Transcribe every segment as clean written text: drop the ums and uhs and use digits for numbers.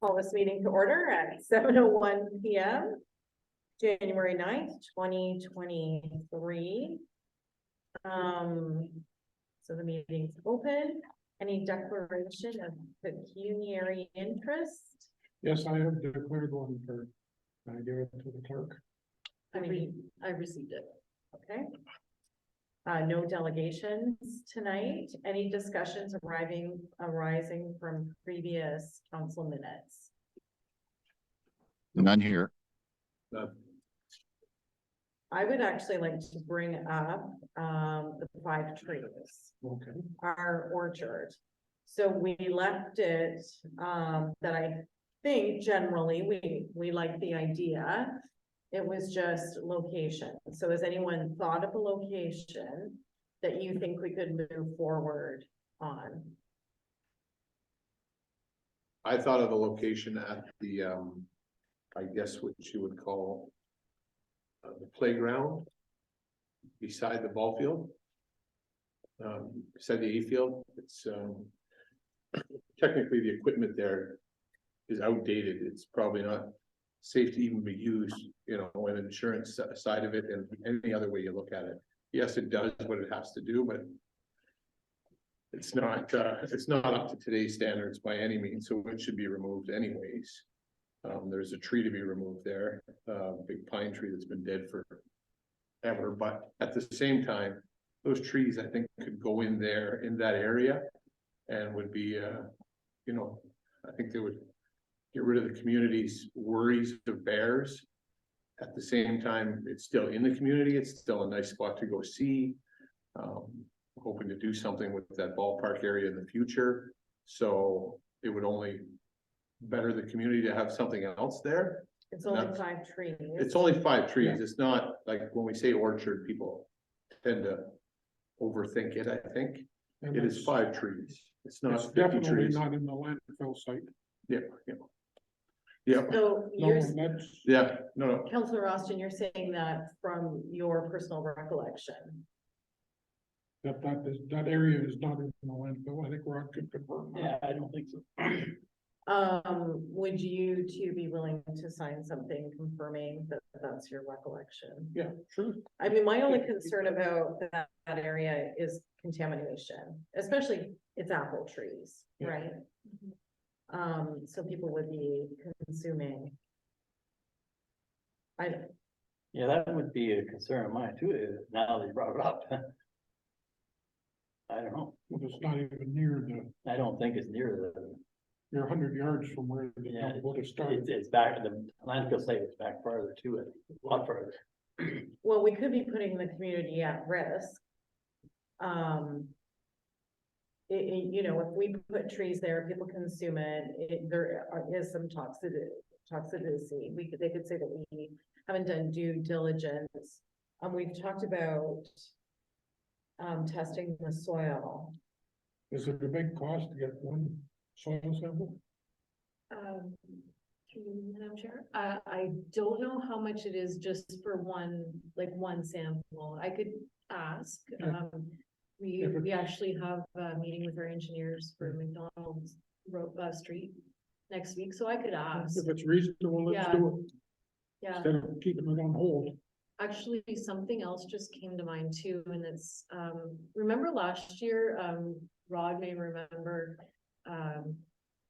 Call this meeting to order at 7:01 PM, January 9th, 2023. So the meeting's open. Any declaration of pecuniary interest? Yes, I have declared one for, I give it to the clerk. I received it. Okay. No delegations tonight. Any discussions arising from previous council minutes? None here. I would actually like to bring up the 5 trees, Okay. our orchard. So we left it that I think generally we like the idea. It was just location. So has anyone thought of a location that you think we could move forward on? I thought of a location at the, I guess what you would call the playground beside the ball field. Beside the A field, it's technically the equipment there is outdated. It's probably not safe to even be used, you know, when insurance side of it and any other way you look at it. Yes, it does what it has to do, but it's not up to today's standards by any means, so it should be removed anyways. There's a tree to be removed there, big pine tree that's been dead for ever, but at the same time, those trees, I think, could go in there in that area and would be, you know, I think they would get rid of the community's worries of bears. At the same time, it's still in the community. It's still a nice spot to go see. Hoping to do something with that ballpark area in the future. So it would only better the community to have something else there. It's only 5 trees. It's only 5 trees. It's not like when we say orchard, people tend to overthink it, I think. And It is 5 trees. It's not It's 50 definitely trees. not in the landfill site. Yeah, yeah. Yeah, So No, you're, and that's, yeah, no, Councilor Austin, you're saying that from your personal recollection. that area is not in the landfill. I think Rod could confirm that. Yeah, I don't think so. Would you two be willing to sign something confirming that that's your recollection? Yeah, sure. I mean, my only concern about that area is contamination, especially it's apple trees, Yeah. right? So people would be consuming. Yeah, that would be a concern of mine too, now that you brought it up. I don't know, Well, it's not even near I don't think it's near you're 100 yards from where the Yeah, dump would have started. it's back, the landfill site is back farther to it, a lot further. Well, we could be putting the community at risk. You know, if we put trees there, people consume it, there is some toxicity. They could say that we haven't done due diligence. We've talked about testing the soil. Is it a big cost to get one soil sample? Madam Chair, I don't know how much it is just for one sample. I could ask. Yeah. We actually have a meeting with our engineers for McDonald's Street next week, so I could ask. If it's reasonable, let's do it. Yeah, Instead of keeping it on hold. actually, something else just came to mind too, and it's, remember last year, Rod may remember,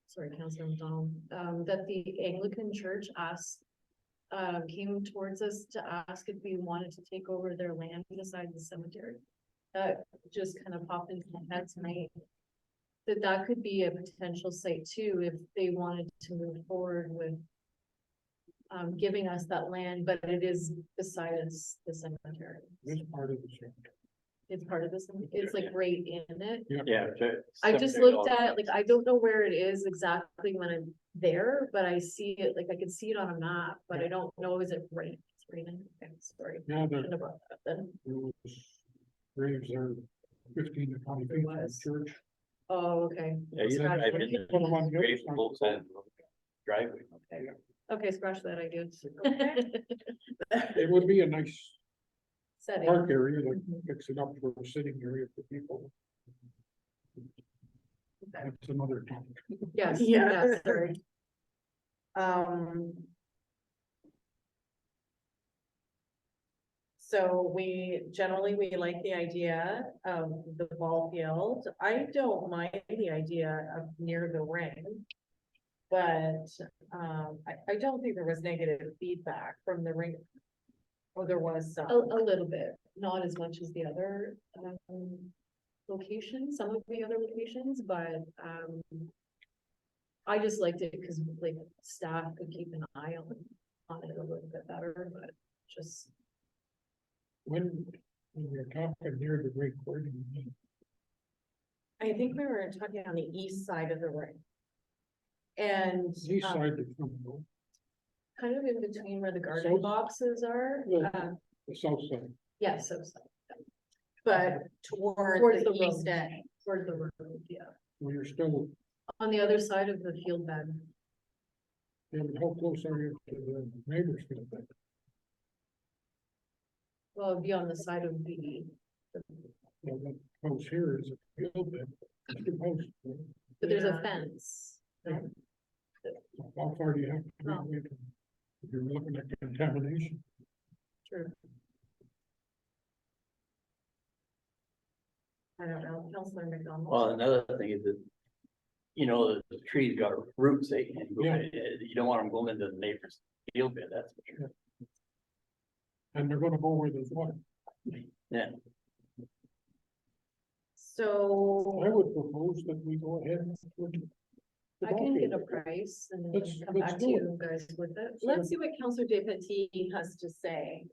sorry, Councilor McDonald, that the Anglican Church came towards us to ask if we wanted to take over their land beside the cemetery. That just kind of popped into my head tonight. That could be a potential site too, if they wanted to move forward with giving us that land, but it is beside us, the cemetery. This part of the show. It's part of this, it's like right in it. Yeah. I just looked at it, like, I don't know where it is exactly when I'm there, but I see it, like, I can see it on a map, but I don't know, is it right? It's right in, okay, sorry. Yeah, Shouldn't have brought that up then. there was graves are 15 to 20 feet from the was. church. Oh, okay. Yeah, you Scratch drive that. in the Put 'em on the other grave side. both sides of the driveway. Okay, scratch that idea. It would be a nice Setting. park area, like fix it up for a sitting area for people. That's another topic. Yes, Yeah. yes, sorry. Um. So we like the idea of the ball field. I don't mind the idea of near the ring. But, I don't think there was negative feedback from the ring. Or there was some. A little bit, not as much as the other, locations, some of the other locations, but, I just liked it because like staff could keep an eye on it a little bit better, but just, When you're talking near the rink, where do you mean? I think we were talking on the east side of the ring. And. East side of the road, kind of in between where the garden South? boxes are, Yeah. uh, the south side. yeah, so, But towards Towards the the road. east end. towards the road, yeah, Where you're still, on the other side of the field bed. and how close are you to the neighbors field then? Well, it'd be on the side of the, Well, that house here is a field bed. It's two houses. but there's a Yeah. fence. Yeah. How far do you have to be Oh. away from, if you're looking at contamination? True. I don't know, Counselor McDonald. Well, another thing is that, you know, the trees got roots, Yeah. you don't want them going into the neighbor's field bed, that's for sure. And they're gonna go where there's water. Yeah, I So, would propose that we go ahead with. the I can ball get a field. price and Let's- come let's back to do you guys with it. let's see what Counselor Despatie has to say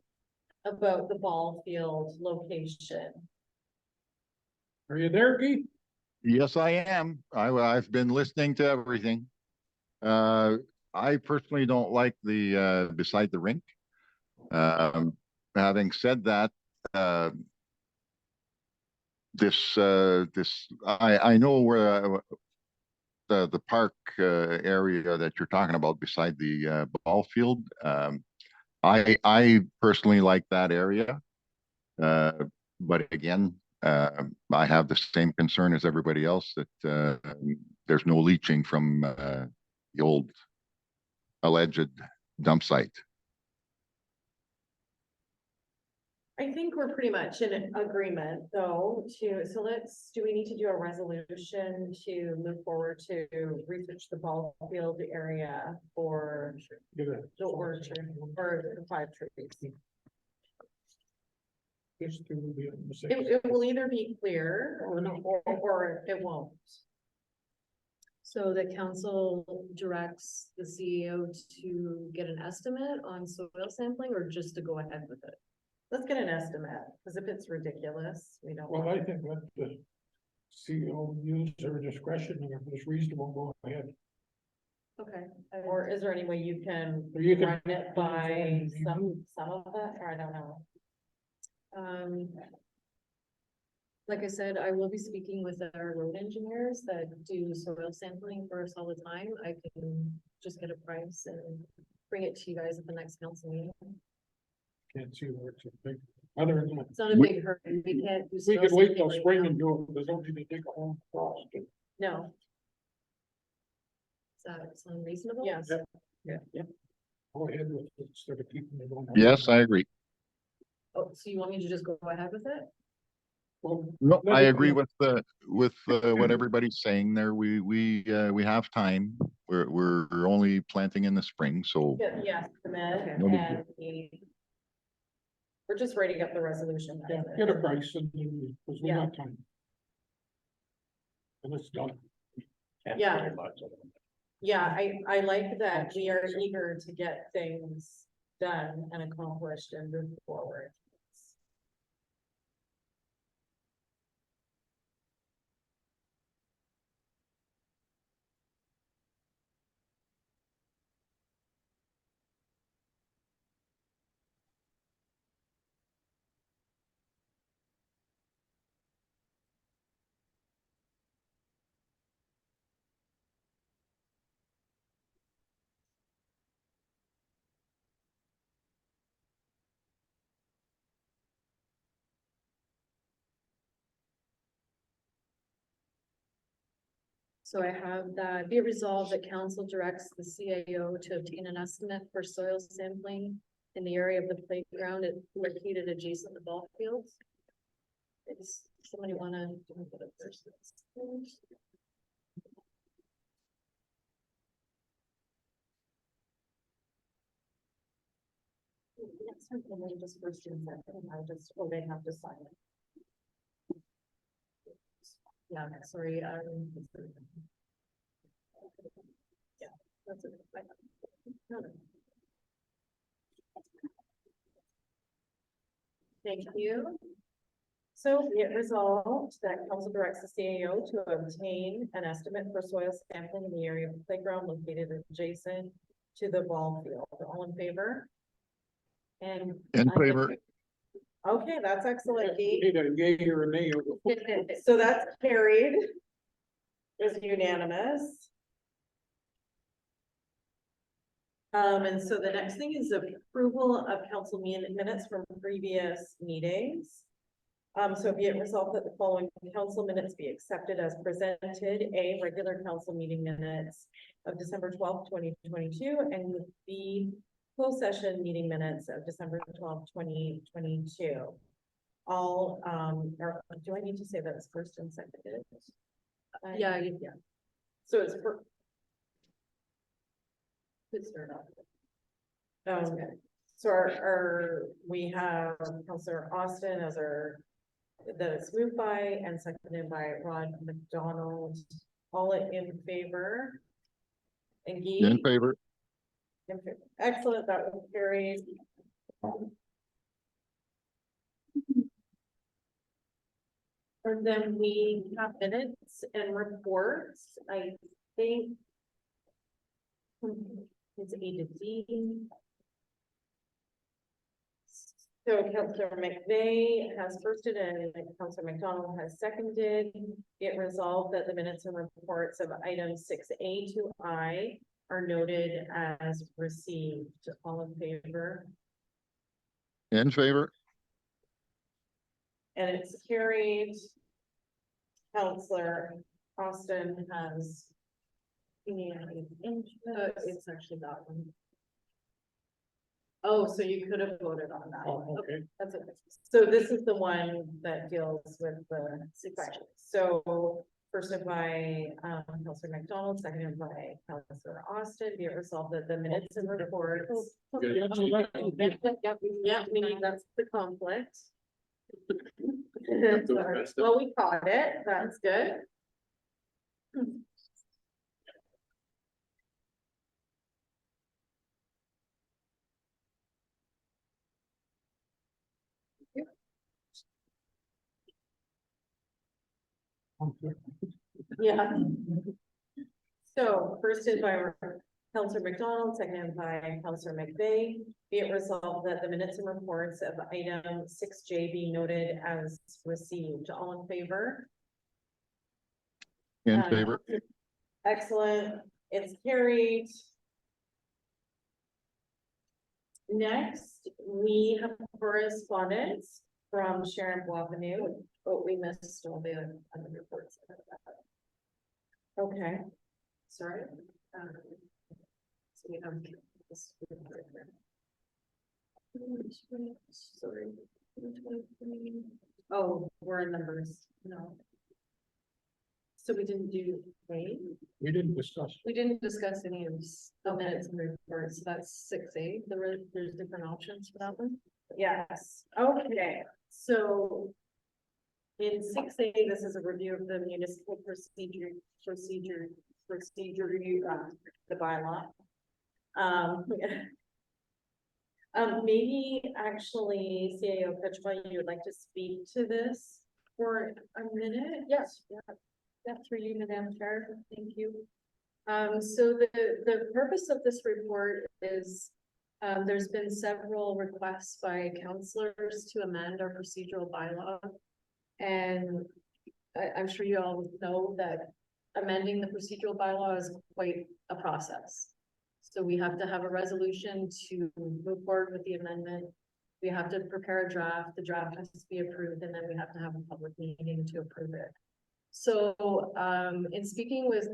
about the ball field location. Are you there, Guy? Yes, I am. I've been listening to everything. I personally don't like the, beside the rink. Having said that, I know where, the park, area that you're talking about beside the, ball field. I personally like that area. But again, I have the same concern as everybody else that, there's no leaching from, the old alleged dump site. I think we're pretty much in agreement though, so do we need to do a resolution to move forward to research the ball field area for Get a- the orchard or the 5 trees? Just to be on the same. It will either be clear Or not. or it won't. So the council directs the CEO to get an estimate on soil sampling or just to go ahead with it? Let's get an estimate, because if it's ridiculous, we don't. Well, want- I think that the CEO use their discretion and if it's reasonable, go ahead. Okay. Or is there any way you can Or you can- run it by some of it, or I don't know. Like I said, I will be speaking with our road engineers that do soil sampling for us all the time. I can just get a price and bring it to you guys at the next council meeting. Can't see where it's a big, other than that. It's not a big hurt. We can't do. We soil could wait sampling till right spring now. and do it, there's only to dig a hole across. No, Does that sound reasonable? yes, Go ahead with it instead of keeping it on. Yes, I agree. Oh, so you want me to just go ahead with it? Well, No, let I it agree be. with what everybody's saying there. We have time. We're only planting in the spring, so yes, submit, No big and we're just writing up the resolution. Yeah, get a price and then, because we Yeah. got time. And it's done. Yeah. very much. Yeah, I like that we are eager to get things done and accomplished and move forward. So I have that, be it resolved that council directs the CAO to obtain an estimate for soil sampling in the area of the playground located adjacent to ball fields. Does somebody wanna do it first? Next time, can we just first and second, or they have to sign it. Yeah, sorry, yeah, that's it. No, no. Thank you. So be it resolved that council directs the CAO to obtain an estimate for soil sampling in the area of the playground located adjacent to the ball field. All in favor? And. In I- favor, Okay, that's excellent, Dee. Need a yay or a nay. So that's carried. Is unanimous. And so the next thing is approval of council minutes from previous meetings. So be it resolved that the following council minutes be accepted as presented: A, regular council meeting minutes of December 12th, 2022, and B, closed session meeting minutes of December 12th, 2022. All, or do I need to say that it's first and seconded? Yeah, So it's for, could start off. so we have Councilor Austin as our, that it's moved by and seconded by Rod McDonald, all in favor? And Guy? in favor, In favor. Excellent, that was carried. And then we have minutes and reports, I think. It's A to D. So Councilor McVeigh has firsted and Councilor McDonald has seconded. It resolved that the minutes and reports of items 6A to I are noted as received. All in favor? in favor, And it's carried. Councilor Austin has. It's actually that one. Oh, so you could have voted on that. Oh, okay. That's okay. So this is the one that deals with the section. So first by Councilor McDonald, seconded by Councilor Austin, be it resolved that the minutes and reports. Good. Yeah, we need, that's the conflict. Have to address them. Well, we caught it, that's good. Yeah. So first is by Councilor McDonald, seconded by Councilor McVeigh. Be it resolved that the minutes and reports of item 6J be noted as received. All in favor? in Uh, favor, Excellent, it's carried. Next, we have correspondence from Sharon Boisvenu, but we missed all the other reports. Okay, sorry. So we have this. Sorry. Oh, we're in numbers, no. So we didn't do A? We didn't discuss. We didn't discuss any of the minutes and reports, so that's 6A, there's different options for that one. Yes, okay, so. In 6A, this is a review of the municipal procedure, the bylaw. Maybe actually, CAO Petrify, you would like to speak to this for a minute? Yes, yeah, through you, Madam Chair, thank you. So the purpose of this report is, there's been several requests by councillors to amend our procedural bylaw. And I'm sure you all know that amending the procedural bylaw is quite a process. So we have to have a resolution to move forward with the amendment. We have to prepare a draft, the draft has to be approved, and then we have to have a public meeting to approve it. So, in speaking with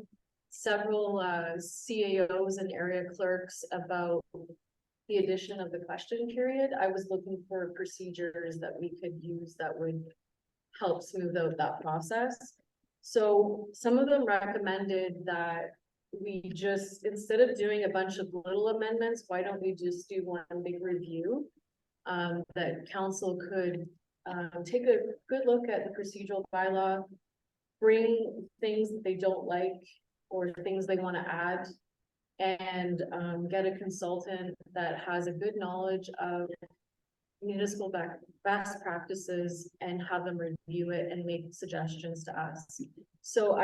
several, CAOs and area clerks about the addition of the question period, I was looking for procedures that we could use that would help smooth out that process. So some of them recommended that we just, instead of doing a bunch of little amendments, why don't we just do one big review? That council could, take a good look at the procedural bylaw, bring things that they don't like or things they want to add, and get a consultant that has a good knowledge of municipal best practices and have them review it and make suggestions to us. So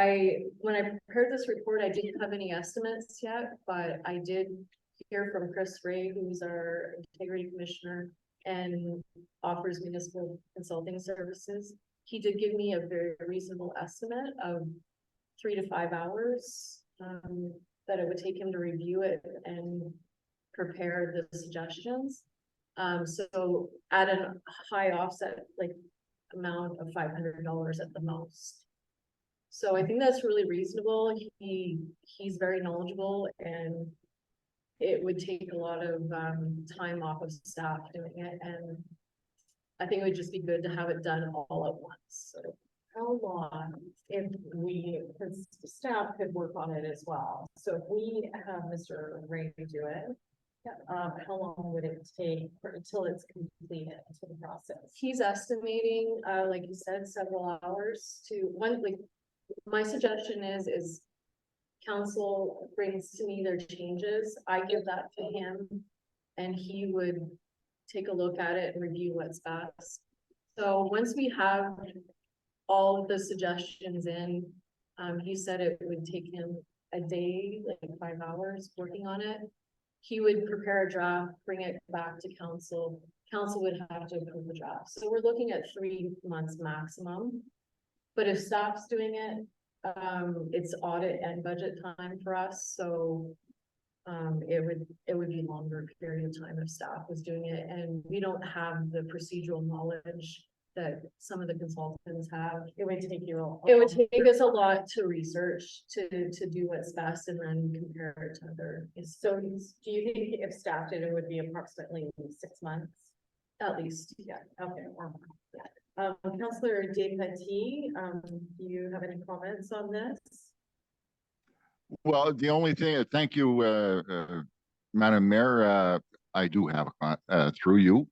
when I prepared this report, I didn't have any estimates yet, but I did hear from Chris Ray, who's our integrity commissioner and offers municipal consulting services. He did give me a very reasonable estimate of 3 to 5 hours that it would take him to review it and prepare the suggestions. So at a high offset, like amount of $500 at the most. So I think that's really reasonable. He's very knowledgeable, and it would take a lot of time off of staff doing it, and I think it would just be good to have it done all at once. So How long, if we, because staff could work on it as well, so if we have Mr. Ray do it, how long would it take until it's completed to the process? he's estimating, like you said, several hours to one, like, my suggestion is council brings to me their changes, I give that to him, and he would take a look at it and review what's best. So once we have all of the suggestions in, he said it would take him a day, like 5 hours working on it. He would prepare a draft, bring it back to council. Council would have to approve the draft. So we're looking at 3 months maximum. But if staff's doing it, it's audit and budget time for us, so it would be longer period of time if staff was doing it, and we don't have the procedural knowledge that some of the consultants have. It would take you. It would take us a lot to research to do what's best and then compare it to other. So do you think if staff did, it would be approximately 6 months? At least, Yeah, okay. Councillor Despatie, do you have any comments on this? Well, the only thing, thank you, Madam Mayor, I do have through you.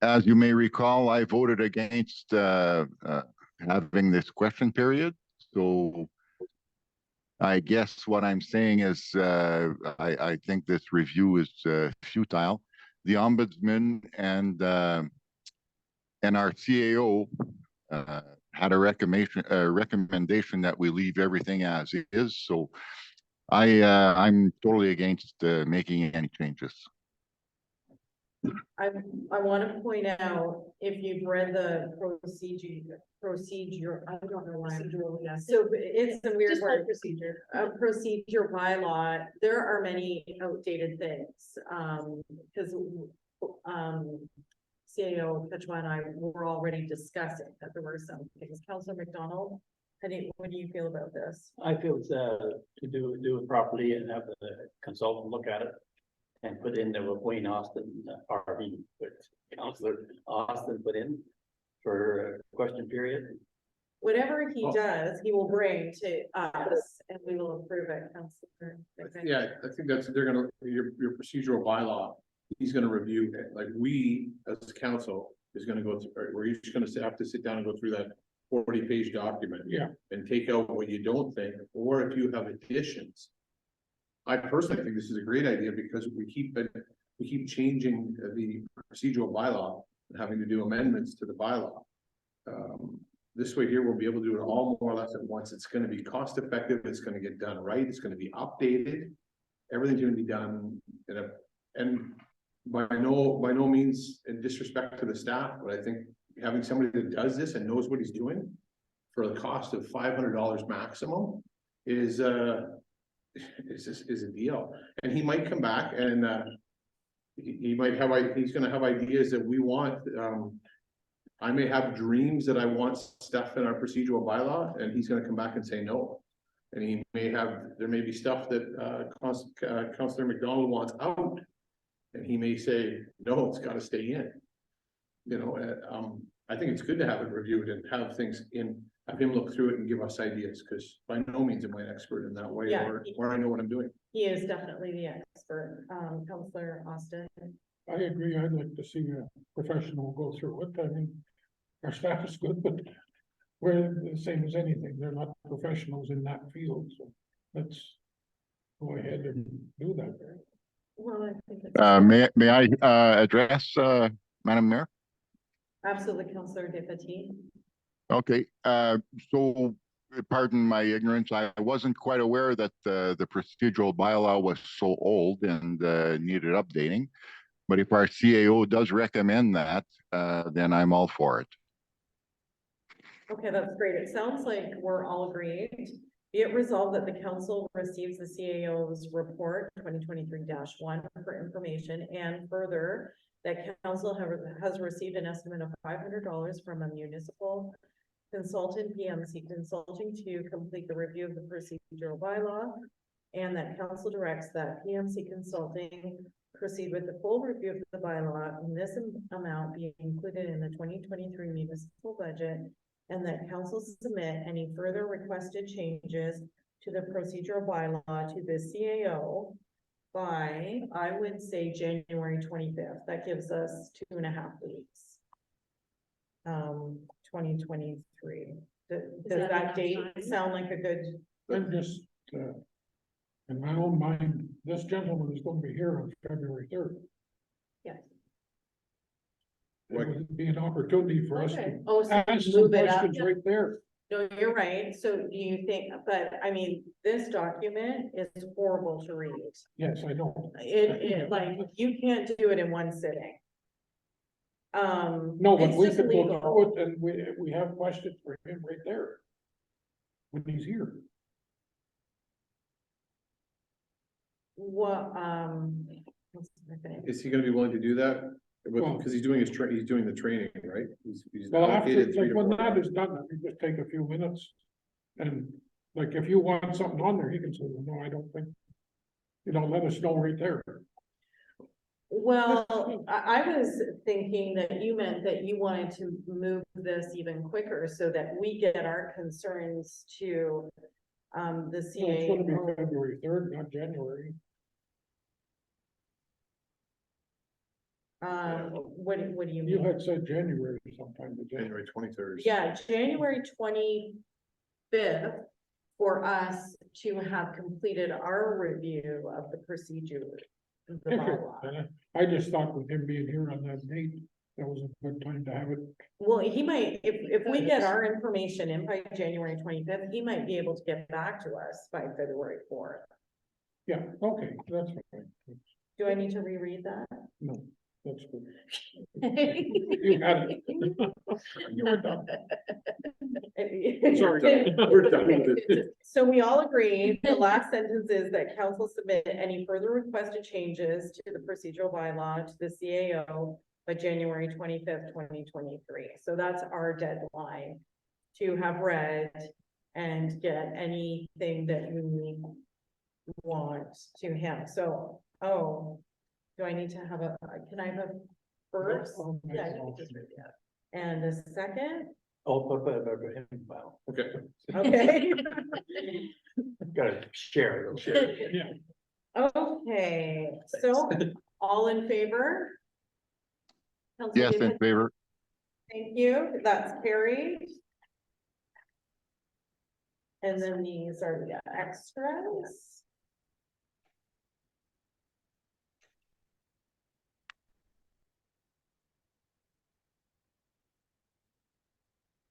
As you may recall, I voted against having this question period. So I guess what I'm saying is I think this review is futile. The ombudsman and our CAO had a recommendation that we leave everything as is. So I'm totally against making any changes. I want to point out, if you've read the procedure, I don't know why. procedural, yes. So it's a weird Just word. like procedure. Procedure bylaw, there are many outdated things, because CAO, Kachwa and I were already discussing that there were some things. Councilor McDonald, what do you feel about this? I feel it's, to do it properly and have the consultant look at it and put in the Wayne Austin, RV, which Councillor Austin put in for a question period. Whatever he does, he will bring to us and we will approve it, Councilor. Yeah, I think they're gonna, your procedural bylaw, he's gonna review it, like we, as council, is gonna go through, we're each gonna have to sit down and go through that 40-page document. Yeah. And take out what you don't think, or if you have additions. I personally think this is a great idea because we keep changing the procedural bylaw and having to do amendments to the bylaw. This way here, we'll be able to do it all more or less at once. It's gonna be cost effective, it's gonna get done right, it's gonna be updated. Everything's gonna be done and by no means in disrespect to the staff, but I think having somebody that does this and knows what he's doing for the cost of $500 maximum is a deal. And he might come back and he might have, he's gonna have ideas that we want, I may have dreams that I want stuff in our procedural bylaw, and he's gonna come back and say no. And he may have, there may be stuff that, Counselor McDonald wants out. And he may say, no, it's gotta stay in. You know, I think it's good to have it reviewed and have things in, have him look through it and give us ideas, because by no means am I an expert in that way, Yeah. or I know what I'm doing. He is definitely the expert, Counselor Austin. I agree, I'd like to see a professional go through it, I mean, our staff is good, but we're the same as anything, they're not professionals in that field, so let's go ahead and do that. Well, I think it's. May I, address, Madam Mayor? Absolutely, Counselor Deputy. Okay, so pardon my ignorance, I wasn't quite aware that the procedural bylaw was so old and needed updating. But if our CAO does recommend that, then I'm all for it. Okay, that's great. It sounds like we're all agreed. Be it resolved that the council receives the CAO's report 2023-1 for information, and further that council has received an estimate of $500 from a municipal consultant, PMC Consulting, to complete the review of the procedural bylaw, and that council directs that PMC Consulting proceed with the full review of the bylaw, and this amount be included in the 2023 municipal budget, and that council submit any further requested changes to the procedural bylaw to the CAO by, I would say, January 25th. That gives us 2.5 weeks. 2023. Does that that enough date time? sound like a good? I'm just, in my own mind, this gentleman is gonna be here on February 3rd. Yes. It would be an opportunity for us Okay. to Oh, so ask some move it up. questions right there. No, you're right. So do you think, but I mean, this document is horrible to read. Yes, I know. Like, you can't do it in one sitting. No, but it's we just could go legal. through it and we have questions for him right there. When he's here. What, Is he gonna be willing to do that? Well- Because he's doing he's doing the training, right? He's Well, after, allocated 3 like, to when 4 that hours. is done, we just take a few minutes. And like, if you want something on there, he can say, well, no, I don't think. You know, let us know right there. well, I was thinking that you meant that you wanted to move this even quicker so that we get our concerns to the No, it's gonna be CAO. February 3rd, not January. What do you You mean? had said January sometime, but January 23rd. Yeah, January 25th for us to have completed our review of the procedure. of the bylaw. I just thought with him being here on that date, that was a good time to have it. Well, he might, if we get our information in by January 25th, he might be able to get back to us by February 4th. Yeah, okay, that's fine. Do I need to reread that? No, that's good. You had it. You were done. Sorry. We're done with it. So we all agree, the last sentence is that council submit any further requested changes to the procedural bylaw to the CAO by January 25th, 2023. So that's our deadline to have read and get anything that we want to him. So, do I need to have can I have a first? I'll make Yeah, a you can motion. just read it. And a second? Oh, wow, Okay. Okay. gotta share it. Yeah, Okay, so all in favor? Councilor Yes, in David, favor. thank you, that's carried. And then these are the extras.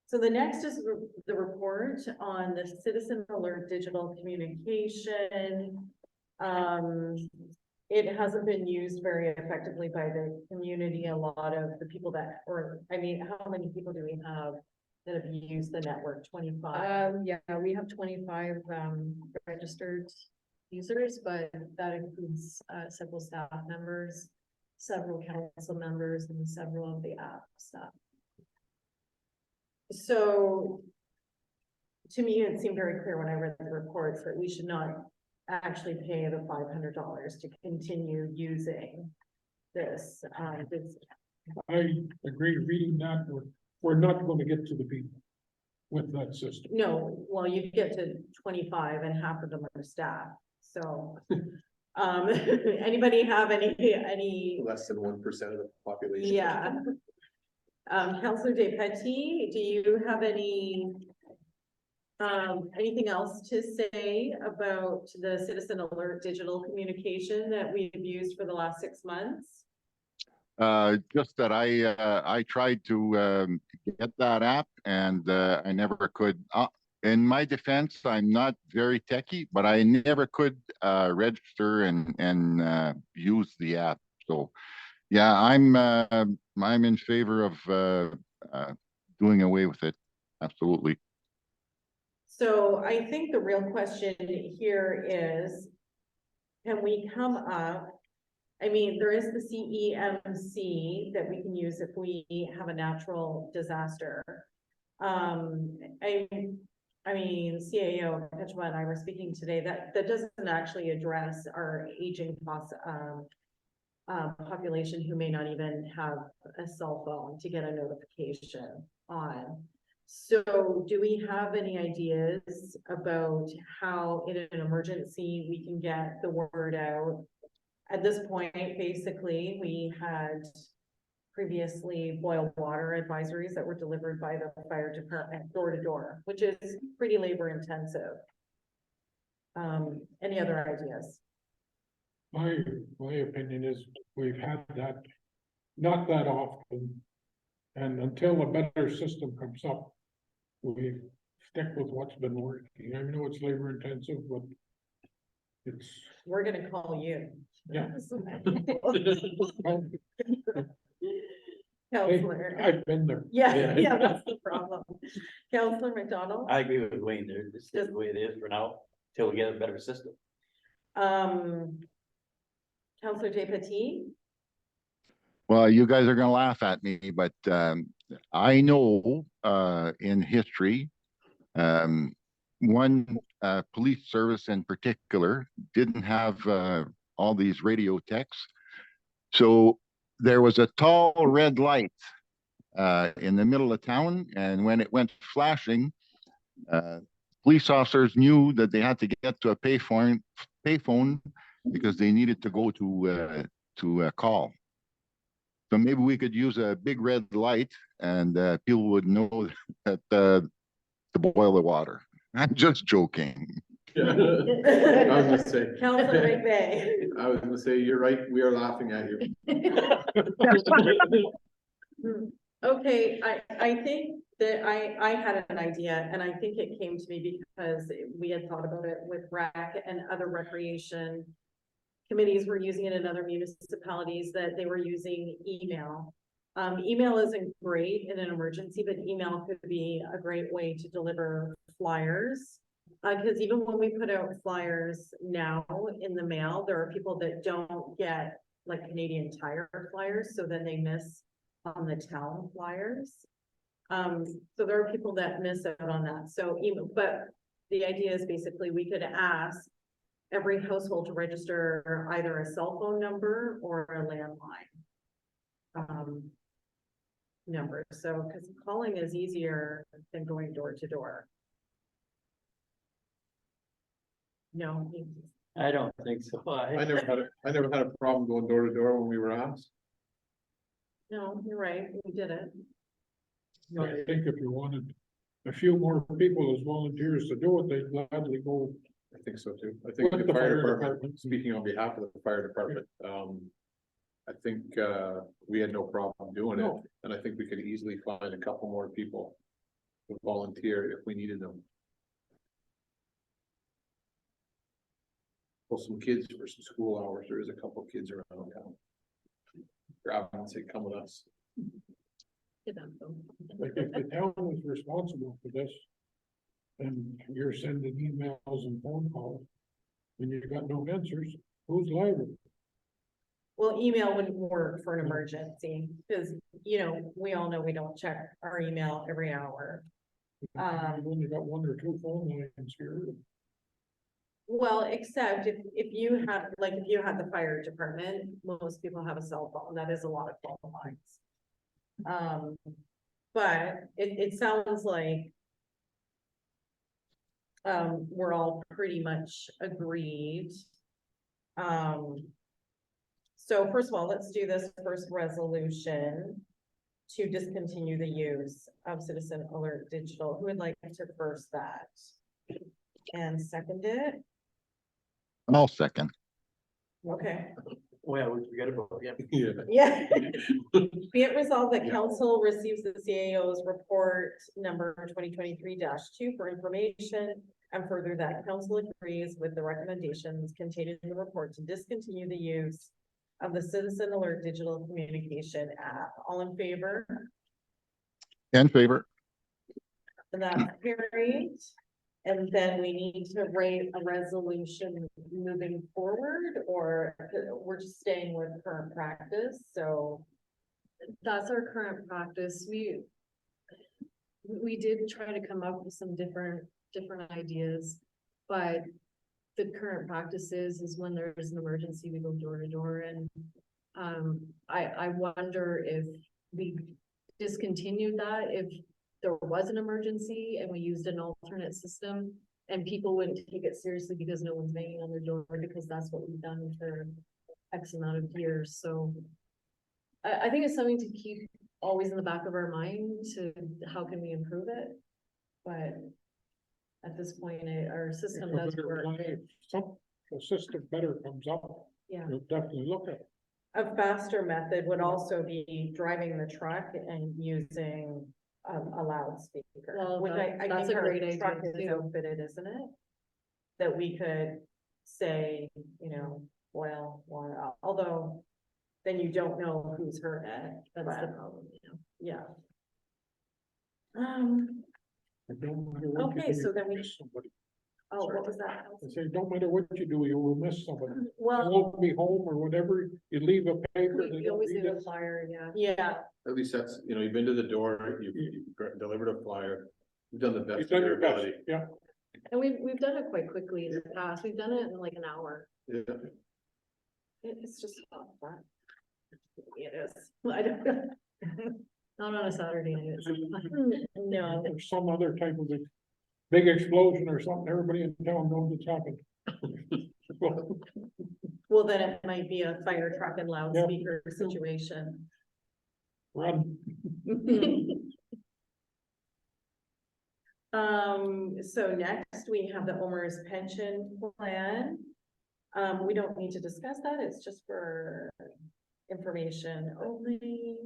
So the next is the report on the citizen alert digital communication. It hasn't been used very effectively by the community. A lot of the people that, or I mean, how many people do we have that have used the network? 25? Yeah, we have 25 registered users, but that includes several staff members, several council members, and several of the app staff. So to me, it seemed very clear when I read the reports that we should not actually pay the $500 to continue using this, this. I agree, reading that, we're not gonna get to the people with that system. No, well, you get to 25 and half of them are staff, so. Anybody have any, Less than 1% of the population. yeah. Counselor Despetit, do you have anything else to say about the Citizen Alert digital communication that we've used for the last 6 months? Just that I tried to get that app and I never could. In my defense, I'm not very techy, but I never could register and use the app. So, yeah, I'm in favor of doing away with it. Absolutely. So I think the real question here is, can we come up? I mean, there is the CEMC that we can use if we have a natural disaster. I mean, CAO, Petra and I were speaking today, that doesn't actually address our aging population who may not even have a cell phone to get a notification on. So do we have any ideas about how in an emergency we can get the word out? At this point, basically, we had previously boil water advisories that were delivered by the fire department door to door, which is pretty labor intensive. Any other ideas? My opinion is we've had that, not that often. And until a better system comes up, we stick with what's been working. I know it's labor intensive, but it's, We're gonna call you. yeah. Counselor. I've been there. Yeah, yeah, that's the problem. Counselor McDonald? I agree with Wayne there, this is the way it is for now, till we get a better system. Counselor Despetit? Well, you guys are going to laugh at me, but I know in history, one police service in particular didn't have all these radio techs. So there was a tall red light in the middle of town, and when it went flashing, police officers knew that they had to get to a payphone because they needed to go to a call. So maybe we could use a big red light and people would know that to boil the water. I'm just joking. I was gonna say. Counselor McVeigh? I was gonna say, you're right, we are laughing at you. Okay, I think that I had an idea, and I think it came to me because we had thought about it with RAC and other recreation committees were using it in other municipalities, that they were using email. Email isn't great in an emergency, but email could be a great way to deliver flyers. Because even when we put out flyers now in the mail, there are people that don't get like Canadian Tire flyers, so then they miss on the town flyers. So there are people that miss out on that. So even, but the idea is basically we could ask every household to register either a cell phone number or a landline number. So, because calling is easier than going door to door. No, I don't think so. I never had a problem going door to door when we were asked. no, you're right, we did it. I think if you wanted a few more people as volunteers to do it, they'd gladly go. I think so too. I think With the the fire fire department, department. speaking on behalf of the fire department, I think we had no problem doing it. No. And I think we could easily find a couple more people to volunteer if we needed them. Well, some kids for some school hours, there is a couple of kids around town. Grab them and say, come with us. Like if the town was responsible for this, and you're sending emails and phone calls, and you got no answers, who's liable? Well, email wouldn't work for an emergency, because, you know, we all know we don't check our email every hour. I've only got one or two phone lines here. Well, except if you have, like, if you have the fire department, most people have a cell phone, that is a lot of phone lines. But it sounds like we're all pretty much agreed. So first of all, let's do this first resolution to discontinue the use of Citizen Alert Digital. Who would like to first that? And second it? I'll second. Okay. Well, we forget about, yeah. Yeah. Yeah. Be it resolved that council receives the CAO's report number 2023-2 for information. And further that council agrees with the recommendations contained in the report to discontinue the use of the Citizen Alert Digital Communication app. All in favor? In favor? And that's carried. And then we need to write a resolution moving forward, or we're just staying with current practice, so. That's our current practice. We did try to come up with some different ideas, but the current practice is when there's an emergency, we go door to door, and I wonder if we discontinued that, if there was an emergency and we used an alternate system, and people wouldn't take it seriously because no one's banging on their door, because that's what we've done for X amount of years. So I think it's something to keep always in the back of our mind, to how can we improve it? But at this point, our system If a does better work. a system better comes up, Yeah. we'll definitely look at it. A faster method would also be driving the truck and using a loudspeaker. Well, Which I that's think a our great idea, truck is too. outfitted, isn't it? That we could say, you know, well, although then you don't know who's heard it. That's the but, problem, Yeah. It don't matter what you Okay, do, so you then we- miss somebody. Oh, what was that? I say, don't matter what you do, you will miss somebody. You Well, won't be home or whatever, you leave a paper. they we don't always read do a it. flyer, yeah. yeah, At least that's, you know, you've been to the door, you've delivered a flyer, you've done the best You've of done your your best, ability. yeah. And we've done it quite quickly in the past. We've done it in like an hour. Yeah. it's just not fun. It is. I don't know. Not on a Saturday night. No, There's some other type of a big explosion or something, everybody in town knows it's happened. Well, well, then it might be a fire truck and loudspeaker situation. Run. So next we have the owner's pension plan. We don't need to discuss that, it's just for information only,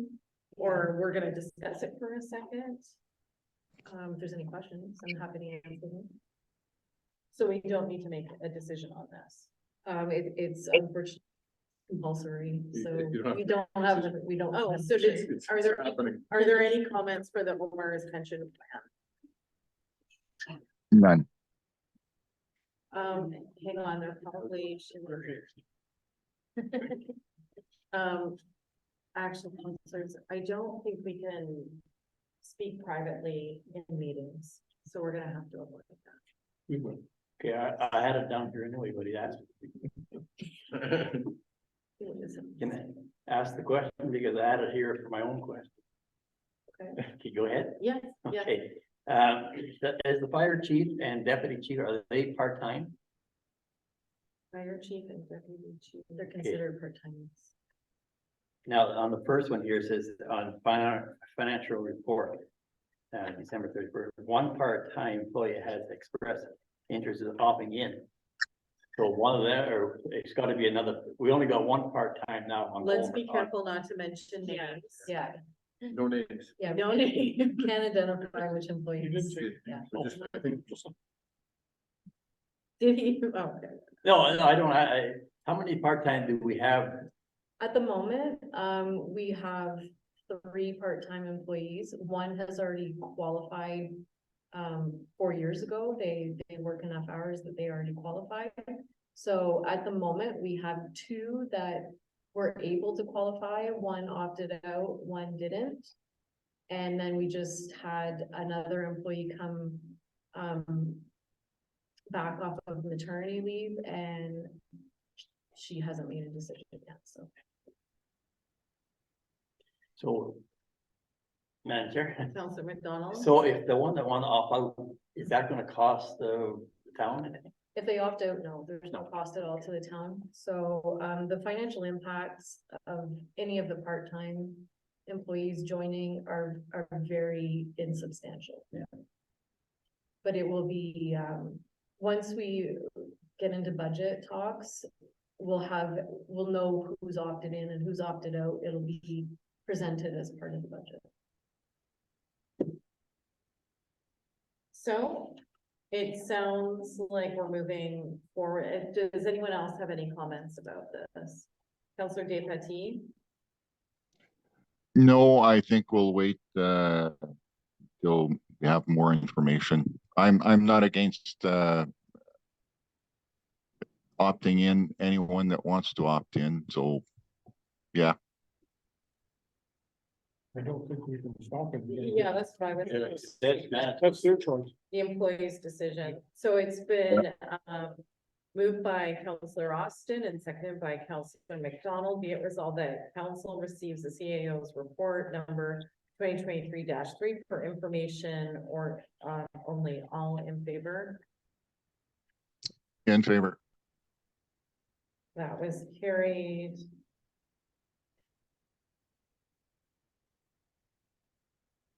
or we're gonna discuss it for a second. If there's any questions, I'm happy to answer them. So we don't need to make a decision on this. It's unfortunately compulsory, so You don't have we to don't have, we don't. Oh, have so to- did, It's are there, happening. are there any comments for the owner's pension None. plan? Hang on, there probably should. Actually, counselors, I don't think we can speak privately in meetings, so we're gonna have to avoid that. We will. Okay, I had it down here anyway, but he asked, can I ask the question, because I had it here for my own question. Okay. Can you go ahead? Yes, yes. Okay, as the fire chief and deputy chief, are they part-time? Fire chief and deputy chief. They're considered part-time. Now, on the first one here, it says on financial report, December 31st, one part-time employee has expressed interest in opting in. So one of them, or it's gotta be another, we only got one part-time now on. Let's be careful not to mention Yeah, names. yeah, No names. yeah. No name. Can't identify which You did employees. say. Yeah. So just, I think, Did he? Oh, okay. No, I don't, how many part-time do we have? At the moment, we have 3 part-time employees. One has already qualified 4 years ago. They work enough hours that they already qualified. So at the moment, we have 2 that were able to qualify, one opted out, one didn't. And then we just had another employee come, back off of maternity leave, and she hasn't made a decision yet, so. So. Manager, Counselor McDonald? so if the one that want to opt out, is that gonna cost the town anything? If they opt out, no, there's no cost at all to the town. So, the financial impacts of any of the part-time employees joining are very insubstantial. Yeah. But it will be, once we get into budget talks, we'll know who's opted in and who's opted out. It'll be presented as part of the budget. So it sounds like we're moving forward. Does anyone else have any comments about this? Counselor Despatie? No, I think we'll wait, till we have more information. I'm not against, opting in, anyone that wants to opt in, so, yeah. I don't think we can stop it. Yeah, that's what I would Yeah. say. That's their choice. The employee's decision. So it's been, moved by Counselor Austin and seconded by Counselor McDonald. Be it resolved that council receives the CAO's report number 2023-3 for information or, only. All in favor? In favor. That was carried.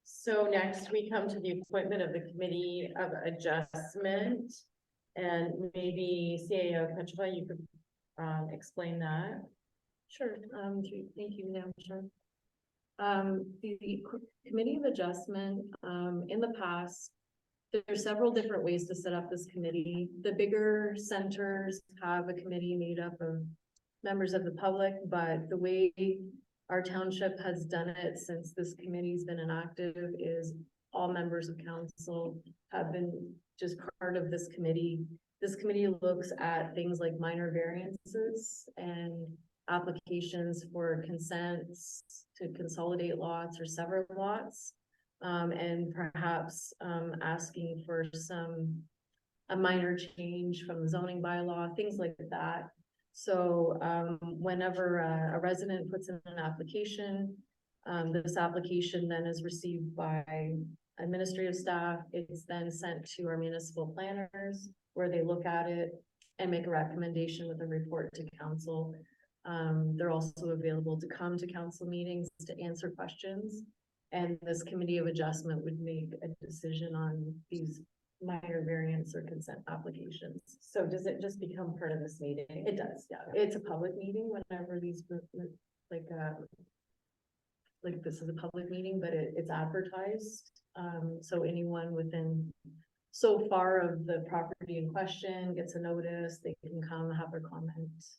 So next we come to the appointment of the Committee of Adjustment. And maybe CAO Petrova, you could explain that. Sure, thank you, Madam Chair. The Committee of Adjustment, in the past, there's several different ways to set up this committee. The bigger centers have a committee made up of members of the public, but the way our township has done it since this committee's been inactive is all members of council have been just part of this committee. This committee looks at things like minor variances and applications for consents to consolidate lots or sever lots. And perhaps asking for a minor change from the zoning bylaw, things like that. So whenever a resident puts in an application, this application then is received by administrative staff. It's then sent to our municipal planners where they look at it and make a recommendation with a report to council. They're also available to come to council meetings to answer questions. And this Committee of Adjustment would make a decision on these minor variance or consent applications. So does it just become part of this meeting? It does, yeah. It's a public meeting whenever these, like this is a public meeting, but it's advertised. So anyone within so far of the property in question gets a notice, they can come have their comments.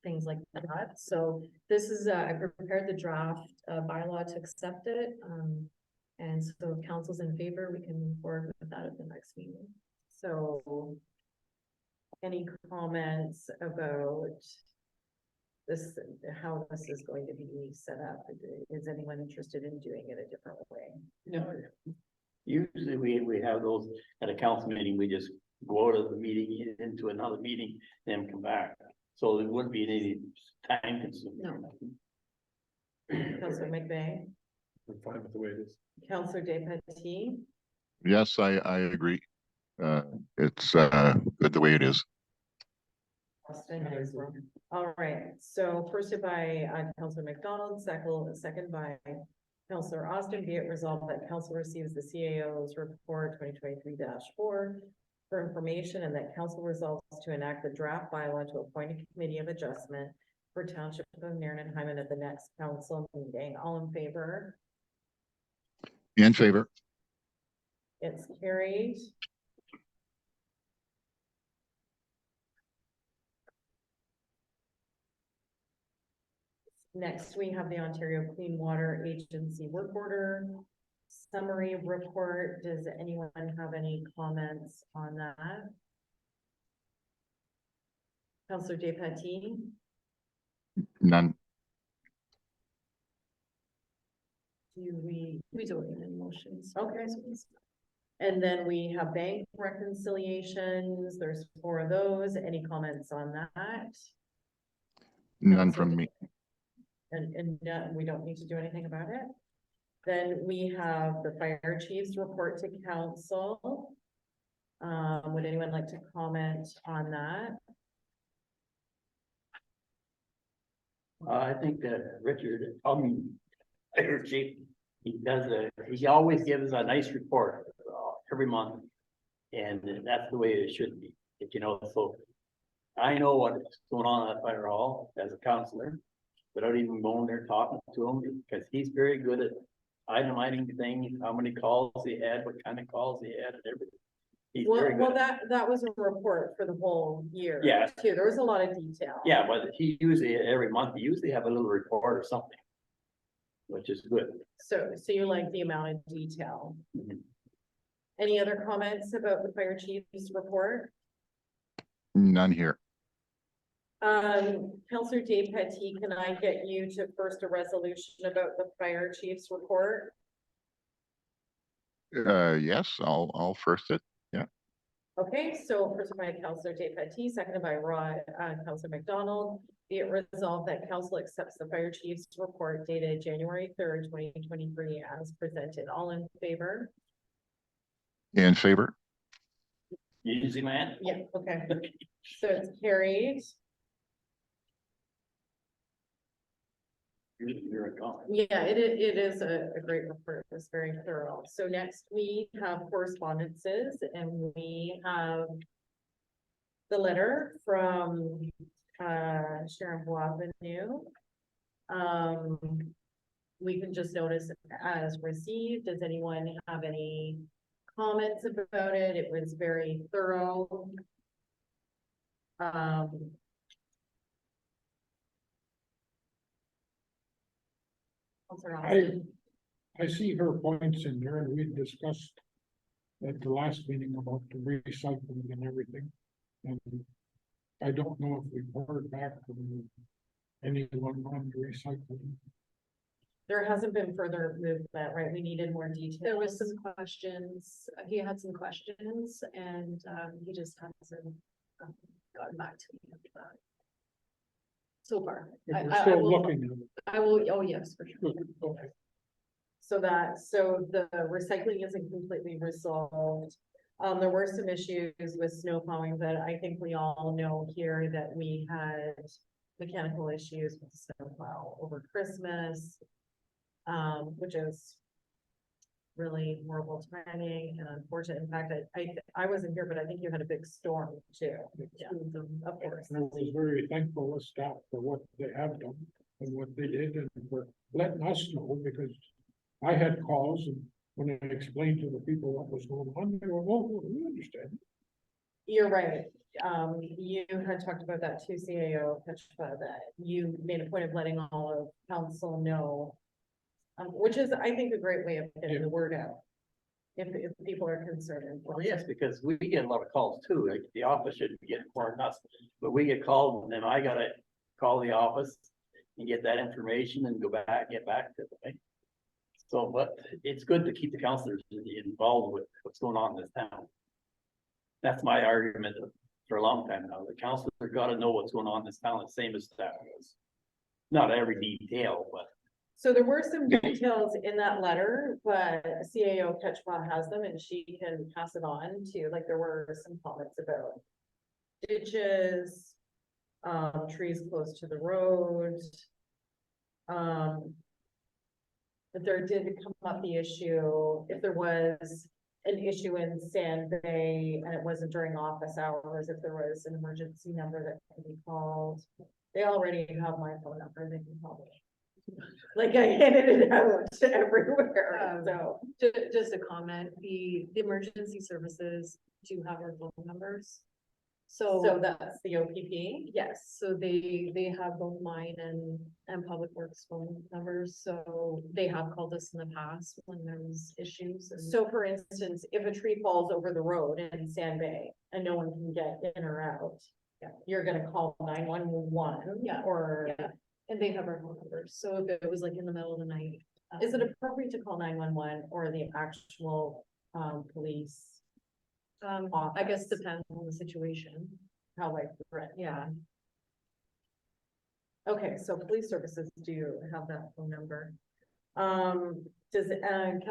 Things like that. So this is, I prepared the draft bylaw to accept it. And so if council's in favor, we can move forward with that at the next meeting. So any comments about this, how this is going to be set up? Is anyone interested in doing it a different way? No. Usually we have those at a council meeting, we just go out of the meeting into another meeting, then come back. So there wouldn't be any time consuming. No. Councilor McVeigh, I'm fine with the way it is. Councilor Despatie, Yes, I agree. It's, good the way it is. Austin as well. All right, so first by Councilor McDonald, second by Councilor Austin. Be it resolved that council receives the CAO's report 2023-4 for information, and that council resolves to enact the draft bylaw to appoint a Committee of Adjustment for Township of Neuernen-Heiman at the next council meeting. All in favor? In favor. It's carried. Next, we have the Ontario Clean Water Agency work order summary report. Does anyone have any comments on that? Councilor Despatie? None. Do we, We do it in motions. Okay. and then we have bank reconciliations, there's 4 of those, any comments on that? None from me. And we don't need to do anything about it. Then we have the fire chief's report to council. Would anyone like to comment on that? I think that Richard, Fire Chief, he always gives a nice report every month. And that's the way it should be, so. I know what's going on at Fire Hall as a counselor, without even going there talking to him, because he's very good at itemizing things, how many calls he had, what kind of calls he had and everything. He's very Well, good. that was a report for the whole year. Yeah. Too, there was a lot of detail. Yeah, but he usually, every month, he usually have a little report or something. Which is good. So you like the amount of detail. Mhm. Any other comments about the fire chief's report? None here. Counselor Dave Petty, can I get you to first a resolution about the fire chief's report? Yes, I'll first it. Okay, so first by Counselor Dave Petty, seconded by Counselor McDonald. Be it resolved that council accepts the fire chief's report dated January 3rd, 2023 as presented. All in favor? In favor? Easy, man. Yeah, okay. So it's carried. You're a god. Yeah, it is a great report. It's very thorough. So next we have correspondences and we have the letter from Sharon Boisvenu. We can just notice as received. Does anyone have any comments about it? It was very thorough. Counselor Austin? I see her points in there, and we discussed at the last meeting about the recycling and everything. And I don't know if we've heard back from anyone on the recycling. There hasn't been further movement, right? We needed more details. There was some questions, he had some questions and, he just hasn't gotten back to me after that. So far. But I we're still will- looking at it. I will, oh, yes, for sure. Okay. So the recycling isn't completely resolved. There were some issues with snow plowing, but I think we all know here that we had mechanical issues with the snow plow over Christmas. Which is really horrible timing and unfortunate. In fact, I wasn't here, but I think you had a big storm too. Yeah, of course. I was very thankful with staff for what they have done and what they did and for letting us know, because I had calls and when I explained to the people what was going on, they were, oh, we understand. You're right. You had talked about that too, CAO, Petra, that you made a point of letting all of council know. Which is, I think, a great way of getting the word out. If people are concerned. Well, yes, because we get a lot of calls too, like the office shouldn't be getting more than us, but we get called and then I gotta call the office. And get that information and get back to them. So, but it's good to keep the counselors involved with what's going on in this town. That's my argument for a long time now, the counselors gotta know what's going on in this town, the same as staff does. Not every detail, but. So there were some details in that letter, but CAO Ketchwa has them and she can pass it on to, like, there were some comments about ditches, trees close to the road. But there did come up the issue, if there was an issue in Sand Bay and it wasn't during office hours, if there was an emergency number that could be called. They already have my phone number, they can call me. Like I handed it out to everywhere, so. Just a comment, the emergency services do have our phone numbers. So that's the OPP. Yes, so they have both mine and Public Works phone numbers, so they have called us in the past when there's issues. And So for instance, if a tree falls over the road in Sand Bay and no one can get in or out, you're gonna call 911. Yeah. Or Yeah. And they have our phone numbers, so if it was like in the middle of the night. is it appropriate to call 911 or the actual, police? I guess depends on the situation, How like threat? yeah. Okay, so police services do have that phone number. Does,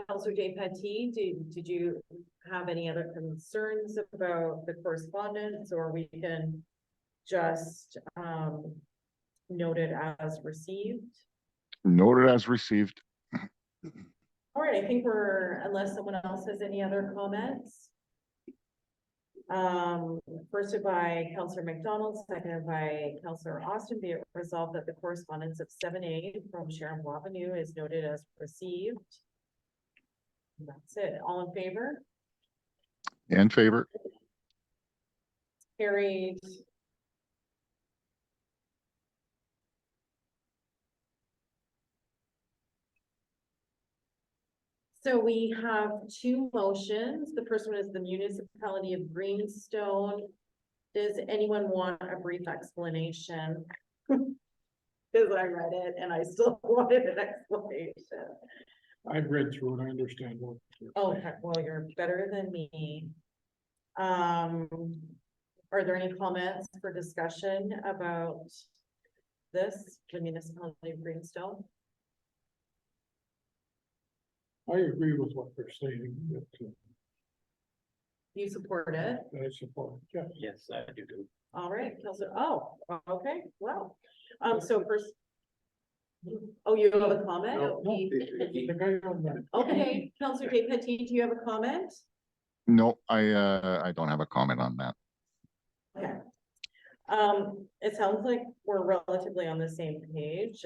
Counselor Day Petit, did you have any other concerns about the correspondence, or we can just, note it as received? Noted as received. All right, I think we're, unless someone else has any other comments. First by Counselor McDonald, seconded by Counselor Austin, be it resolved that the correspondence of 7A from Sharon Avenue is noted as received. That's it. All in favor? In favor. Carried. So we have two motions. The first one is the municipality of Greenstone. Does anyone want a brief explanation? Cause I read it and I still wanted an explanation. I've read through it, I understand what. Oh, heck, well, you're better than me. Are there any comments for discussion about this, the municipality of Greenstone? I agree with what they're stating, that You support it? I support, yes. Yes, I do too. All right, Counselor, oh, okay, well, so first. Oh, you have a comment? No, The guy on that. Okay, Counselor Day Petit, do you have a comment? No, I don't have a comment on that. Okay. It sounds like we're relatively on the same page.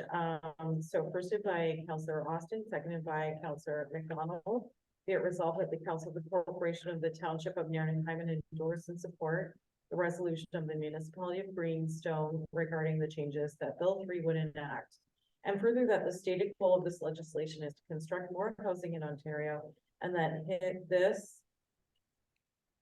So first by Counselor Austin, seconded by Counselor McDonald. Be it resolved that the Council of the Corporation of the Township of Narrenheim endorse and support the resolution of the municipality of Greenstone regarding the changes that Bill 3 would enact. And further, that the stated goal of this legislation is to construct more housing in Ontario, and that this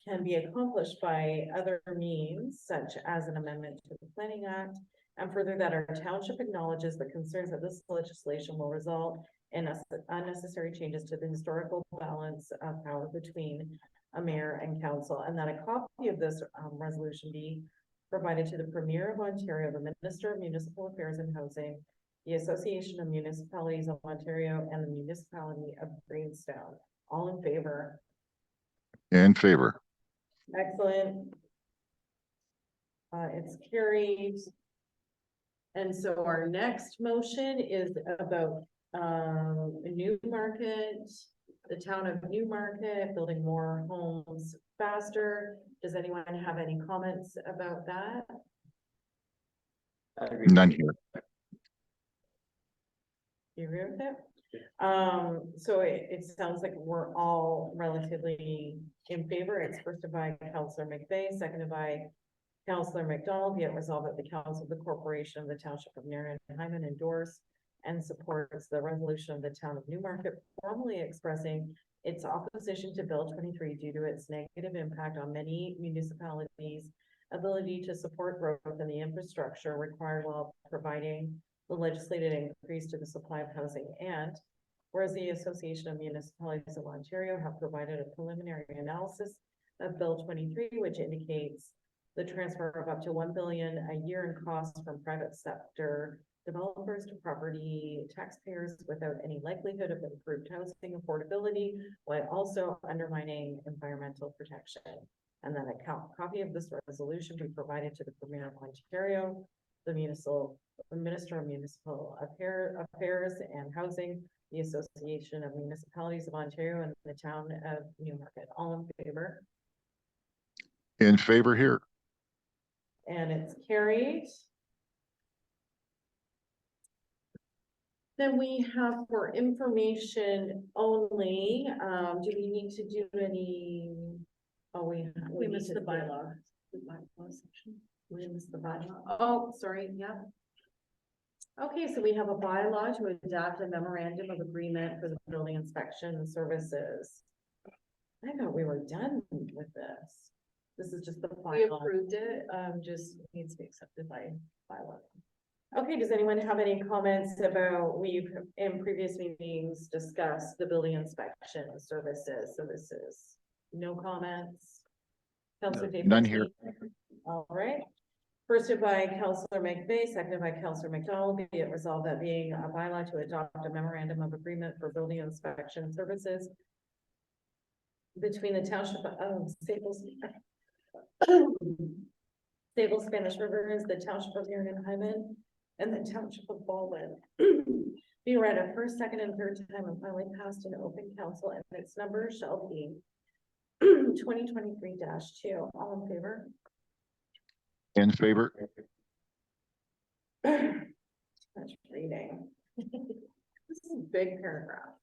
can be accomplished by other means, such as an amendment to the Planning Act. And further, that our township acknowledges the concerns that this legislation will result in unnecessary changes to the historical balance of power between a mayor and council, and that a copy of this resolution be provided to the Premier of Ontario, the Minister of Municipal Affairs and Housing, the Association of Municipalities of Ontario, and the Municipality of Greenstone. All in favor? In favor. Excellent. It's carried. And so our next motion is about Newmarket, the town of Newmarket, building more homes faster. Does anyone have any comments about that? I agree. None here. You agree with it? So it sounds like we're all relatively in favor. It's first by Counselor McVeigh, seconded by Counselor McDonald. Be it resolved that the Council of the Corporation of the Township of Narrenheim endorse and supports the resolution of the town of Newmarket, formally expressing its opposition to Bill 23 due to its negative impact on many municipalities' ability to support growth in the infrastructure required while providing the legislated increase to the supply of housing. And whereas the Association of Municipalities of Ontario have provided a preliminary analysis of Bill 23, which indicates the transfer of up to $1 billion a year in costs from private sector developers to property taxpayers without any likelihood of improved housing affordability, while also undermining environmental protection. And then a copy of this resolution be provided to the Premier of Ontario, the Minister of Municipal Affairs and Housing, the Association of Municipalities of Ontario, and the town of Newmarket. All in favor? In favor here. And it's carried. Then we have for information only, do we need to do any? Oh, We need missed to the do- bylaw. The bylaw section. We missed the bylaw. Oh, sorry, yeah. Okay, so we have a bylaw to adopt a memorandum of agreement for the building inspection services. I thought we were done with this. This is just the We final. approved it, just needs to be accepted by bylaw. Okay, does anyone have any comments about, we've in previous meetings discussed the building inspection services, so this is no comments. Counselor Day. None here. All right. First by Counselor McVeigh, seconded by Counselor McDonald, be it resolved that being a bylaw to adopt a memorandum of agreement for building inspection services between the township of Staples, Staples Spanish Rivers, the township of Marion Hyman, and the township of Baldwin. Be read a first, second, and third time and finally passed in open council, and its number shall be 2023-2. All in favor? In favor? Much reading. This is a big paragraph.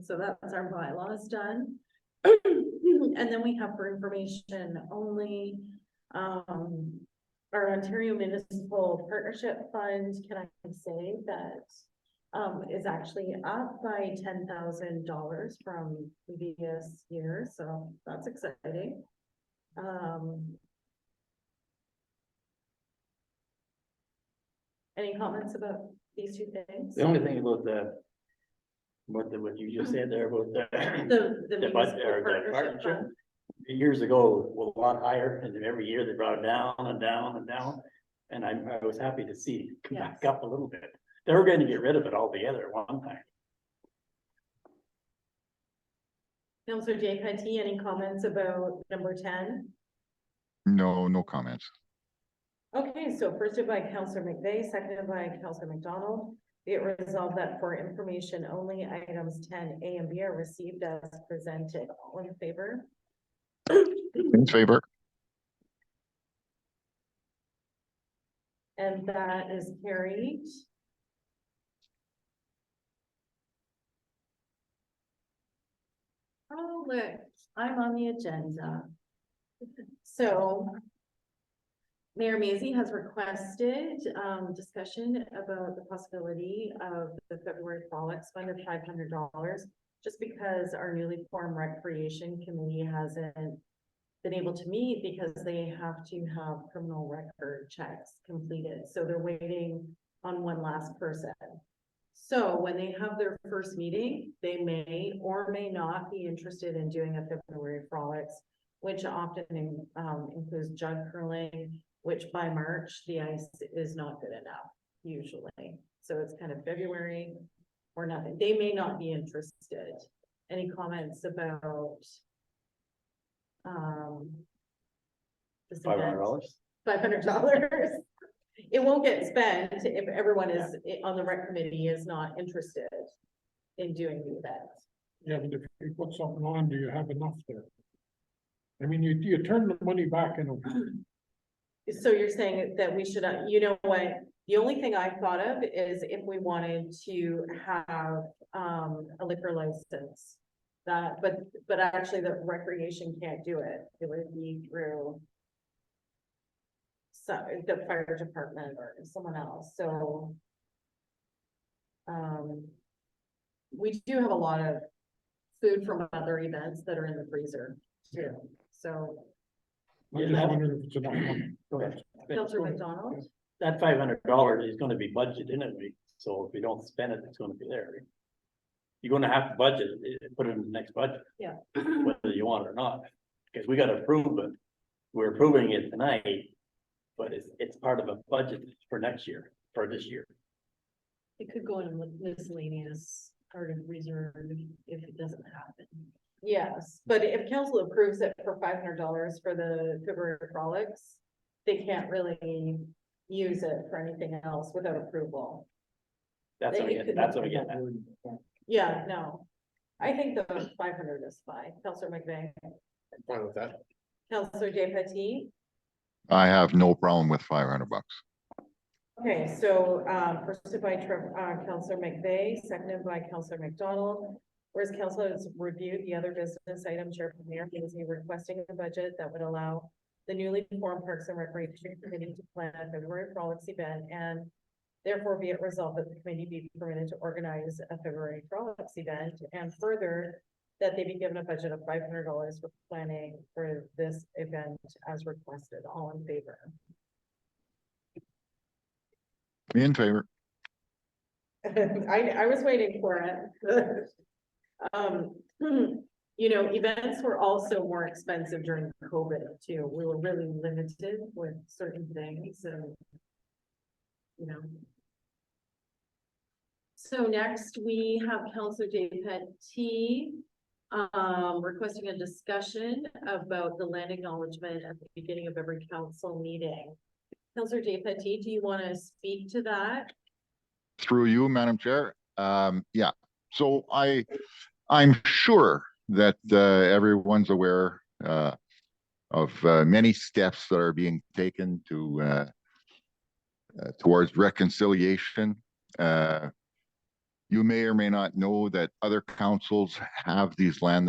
So that's our bylaws done. And then we have for information only, our Ontario Municipal Partnership Fund, can I say that is actually up by $10,000 from previous years, so that's exciting. Any comments about these two things? The only thing about what you just said there about The budget municipal or the partnership partnership. fund. Years ago, it was a lot higher, and then every year they brought it down and down and down. And I was happy to see it come back Yes. up a little bit. They were going to get rid of it altogether at one time. Councilor Jay Petty, any comments about number 10? No, no comments. Okay, so first by Counselor McVeigh, seconded by Counselor McDonald. Be it resolved that for information only, items 10A and B are received as presented. All in favor? In favor? And that is carried. Oh, look, I'm on the agenda. So Mayor Mazie has requested discussion about the possibility of the February Frolics Fund of $500, just because our newly formed Recreation Committee hasn't been able to meet because they have to have criminal record checks completed. So they're waiting on one last person. So when they have their first meeting, they may or may not be interested in doing a February Frolics, which often includes jug curling, which by March, the ice is not good enough, usually. So it's kind of February or nothing. They may not be interested. Any comments about this event? $500. $500. It won't get spent if everyone is on the rec committee is not interested in doing the event. Yeah, but if you put something on, do you have enough there? I mean, you turn the money back in a So you're saying that we should, you know what, the only thing I thought of is if we wanted to have a liquor license. That, but actually the recreation can't do it. It would be through the fire department or someone else, so. We do have a lot of food from other events that are in the freezer too, so. I'm Yeah, just that- wondering if it's enough money. Go ahead. Counselor McDonald? That $500 is gonna be budgeted in it, so if we don't spend it, it's gonna be there. You're gonna have to budget it, put it in the next budget. Yeah. Whether you want it or not, because we gotta approve it. We're approving it tonight, but it's part of a budget for next year, for this year. It could go in miscellaneous part of reserve if it doesn't happen. Yes, but if council approves it for $500 for the February Frolics, they can't really use it for anything else without approval. That's what I get, that's what I get. Yeah, no, I think the 500 is fine. Counselor McVeigh, I'm fine with that. Counselor Jay Petit. I have no problem with $500. Okay, so, first by Counselor McVeigh, seconded by Counselor McDonald. Whereas council has reviewed the other business item, Chair Premier is requesting a budget that would allow the newly formed Parks and Recreation Committee to plan a February Frolics event, and therefore be it resolved that the committee be permitted to organize a February Frolics event, and further that they be given a budget of $500 for planning for this event as requested. All in favor? In favor. I was waiting for it. Um, you know, events were also more expensive during COVID too. We were really limited with certain things and, you know. So next we have Counselor Dave Petit, requesting a discussion about the land acknowledgement at the beginning of every council meeting. Counselor Dave Petit, do you want to speak to that? Through you, Madam Chair. Yeah, so I'm sure that everyone's aware of many steps that are being taken to towards reconciliation. You may or may not know that other councils have these land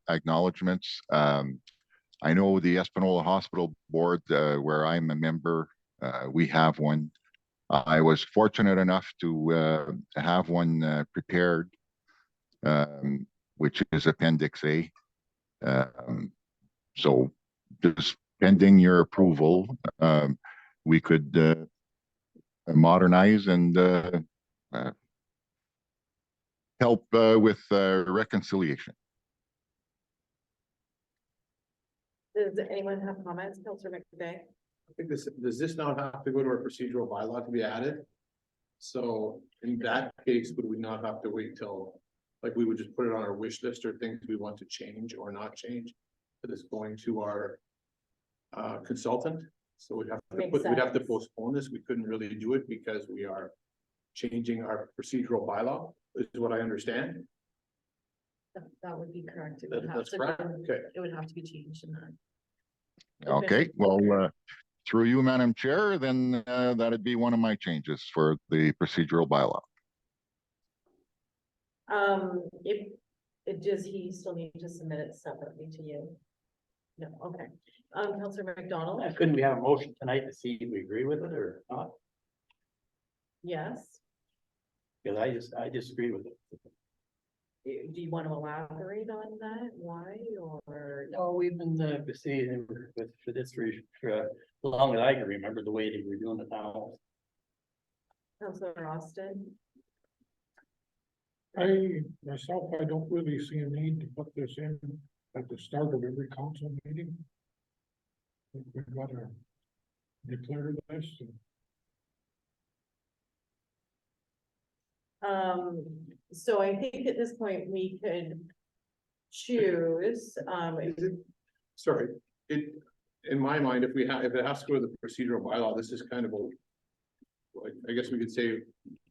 acknowledgements. I know the Espanola Hospital Board, where I'm a member, we have one. I was fortunate enough to have one prepared, which is Appendix A. So just pending your approval, we could modernize and help with reconciliation. Does anyone have comments? Counselor McVeigh? I think does this not have to go to our procedural bylaw to be added? So in that case, would we not have to wait till, like, we would just put it on our wish list or things we want to change or not change? That is going to our consultant, so we'd have to Makes we'd have to sense. postpone this. We couldn't really do it because we are changing our procedural bylaw, is what I understand. That would be correct. It would have That's to correct, be- okay. It would have to be changed in that. Okay, well, through you, Madam Chair, then that'd be one of my changes for the procedural bylaw. If, does he still need to submit it separately to you? No, okay. Counselor McDonald? Couldn't we have a motion tonight to see if we agree with it or not? Yes. Because I disagree with it. Do you want to elaborate on that? Why or? No, we've been proceeding with for this for as long as I can remember the way they were doing it now. Counselor Austin? Myself, I don't really see a need to put this in at the start of every council meeting. I think we've got to declare this. So I think at this point we could choose, Is it, sorry, in my mind, if it has to go to the procedural bylaw, this is kind of a, like, I guess we could say,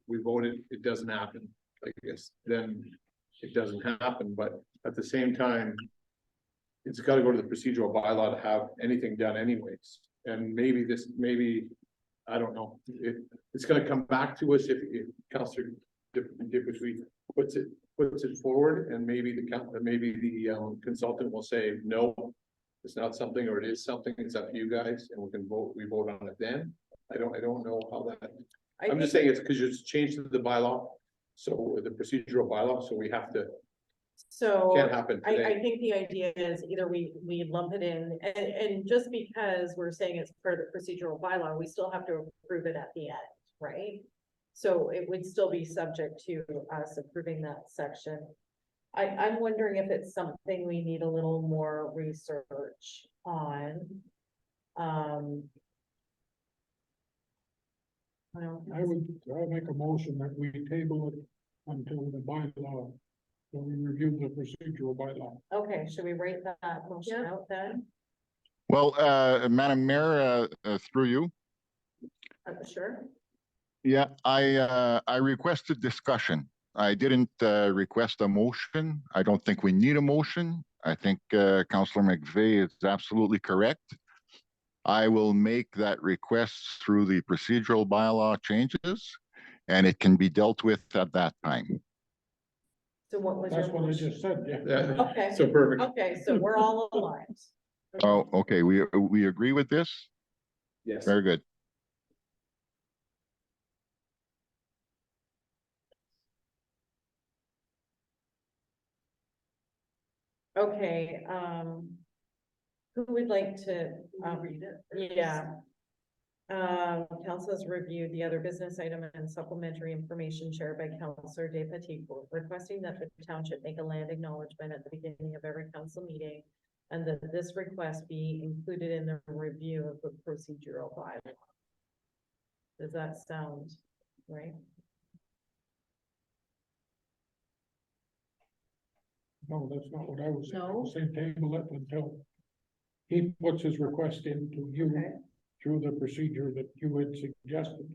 we voted, it doesn't happen, I guess, then it doesn't happen, but at the same time, it's gotta go to the procedural bylaw to have anything done anyways, and maybe, I don't know, it's gonna come back to us if Counselor Dippersweet puts it forward, and maybe the consultant will say, no, it's not something, or it is something, it's up to you guys, and we vote on it then. I don't know how that, I'm just saying it's because it's changed the bylaw, so the procedural bylaw, so we have to, so. can't happen I today. think the idea is either we lump it in, and just because we're saying it's part of the procedural bylaw, we still have to approve it at the end, right? So it would still be subject to us approving that section. I'm wondering if it's something we need a little more research on. Well, I'll make a motion that we table it until the bylaw, so we review the procedural bylaw. okay, should we write that motion out then? Well, Madam Mayor, through you. Sure. Yeah, I requested discussion. I didn't request a motion. I don't think we need a motion. I think Councillor McVeigh is absolutely correct. I will make that request through the procedural bylaw changes, and it can be dealt with at that time. So what was your That's what I motion? just said, yeah. Yeah, Okay, so perfect. okay, so we're all aligned. Oh, okay, we agree with this? Yes. Very good. Okay, who would like to, Read it. yeah. Council has reviewed the other business item and supplementary information shared by Councillor De Petit, requesting that the township make a land acknowledgement at the beginning of every council meeting. And that this request be included in the review of the procedural bylaw. Does that sound right? No, that's not what I was saying. I No. was saying table it until he puts his request into you Okay. through the procedure that you had suggested.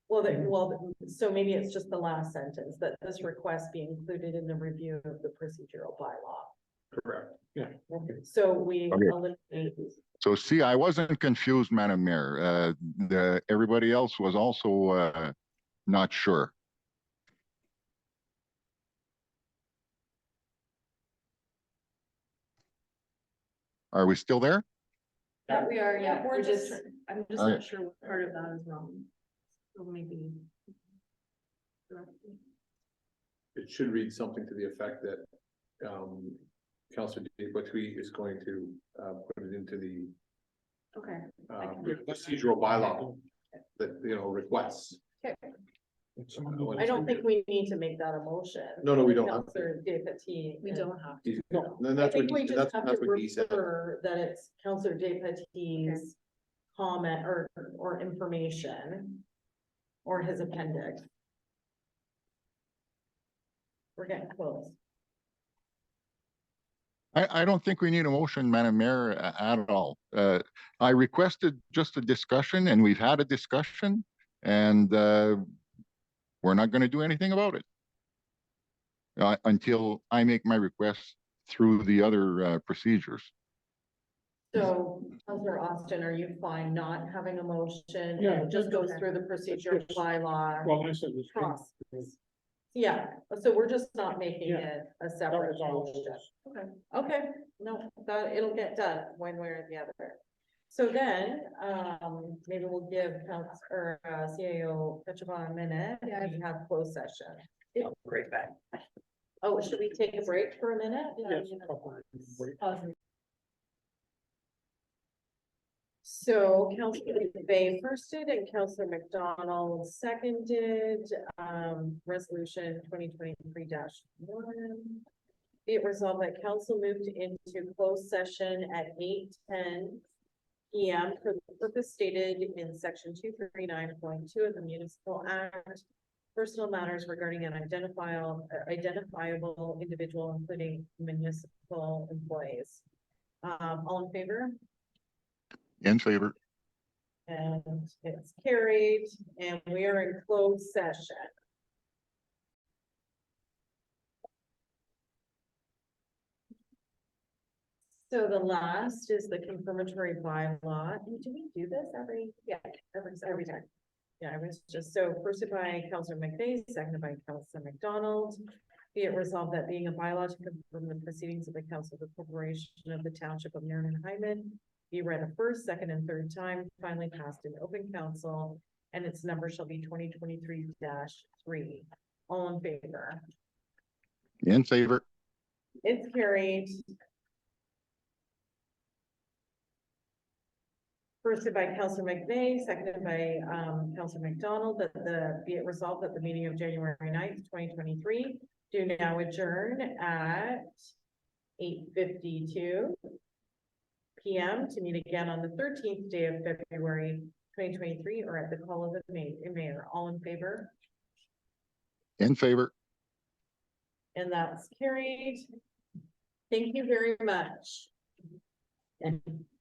Well, so maybe it's just the last sentence, that this request be included in the review of the procedural bylaw. Correct. Yeah, okay. So we Okay. eliminate, So see, I wasn't confused, Madam Mayor. Everybody else was also, not sure. Are we still there? Yeah, we are, yeah, we're we're just- just, I'm just Okay. not sure what part of that is wrong. So maybe. It should read something to the effect that, Councillor Deputy is going to, put it into the, Okay. procedural bylaw that, requests. It's on the- I don't think we need to make that a motion. No, we don't. Counselor De Petit. We don't have to. He's- No. Then I that's what think we he, just that's, have that's to what he said. refer that it's Counselor De Petit's comment or information. Or his appendix. We're getting close. I don't think we need a motion, Madam Mayor, at all. I requested just a discussion and we've had a discussion and, we're not going to do anything about it. Until I make my request through the other, procedures. So, Counselor Austin, are you fine not having a motion? Yeah. It just goes through the procedure Yes. bylaw Well, I said this. process. Yeah, so we're just not making Yeah. it a That separate was all. motion. Okay, no, that, it'll get done one way or the other. So then, maybe we'll give CAO Petrova a minute, Yeah. we have closed session. Right back. Oh, should we take a break for a minute? Yes. So Councilor Bay firsted and Councilor McDonald seconded, resolution 2023-1. Be it resolved that council moved into closed session at 8:10 PM for the purpose stated in section 239.2 of the Municipal Act. Personal matters regarding an identifiable individual, including municipal employees. All in favor? In favor? And it's carried, and we are in closed session. So the last is the confirmatory bylaw. Do we do this every? Yeah, every time. Yeah, I was just, so first by Councilor McVeigh, seconded by Councilor McDonald. Be it resolved that being a bylaw to confirm the proceedings of the Council of the Corporation of the Township of Marion Hyman be read a first, second, and third time, finally passed in open council, and its number shall be 2023-3. All in favor? In favor? It's carried. First by Councilor McVeigh, seconded by Councilor McDonald, that be it resolved that the meeting of January 9th, 2023 do now adjourn at 8:52 PM to meet again on the 13th day of February 2023, or at the call of the mayor. All in favor? In favor? And that's carried. Thank you very much. And